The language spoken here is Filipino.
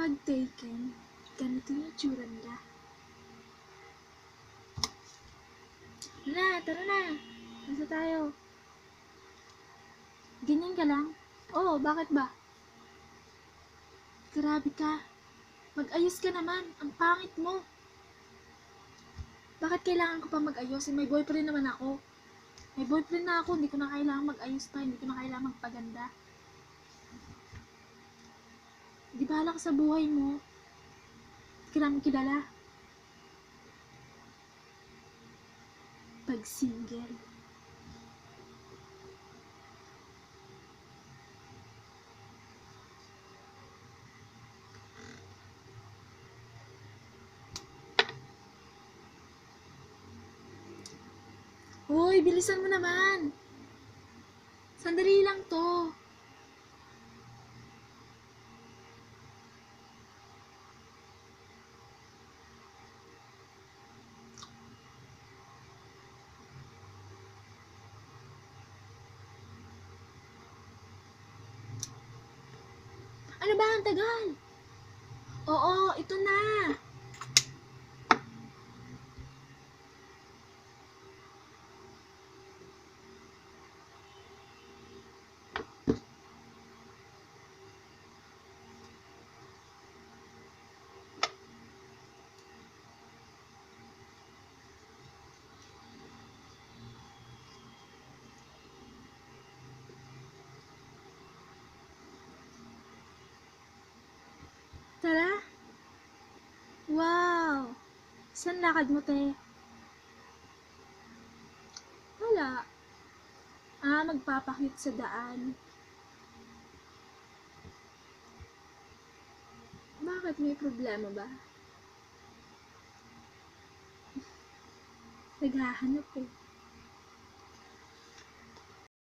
Pag taken, ganito yung itsura nila. Tara na. Nasa tayo. Ganyan ka lang? Oo, bakit ba? Grabe ka. Mag-ayos ka naman. Ang pangit mo. Bakit kailangan ko pa mag-ayos? May boyfriend naman ako. May boyfriend na ako. Hindi ko na kailangan mag-ayos pa. Hindi ko na kailangan magpaganda. Di bahala ka sa buhay mo. Hindi ka namin kilala. Pag single. Hoy, bilisan mo naman. Sandali lang to. Ano ba ang tagal? Oo, ito na. Tara. Wow. Saan lakad mo, te? Wala. Magpapakit sa daan. Bakit? May problema ba? Naghahanap eh.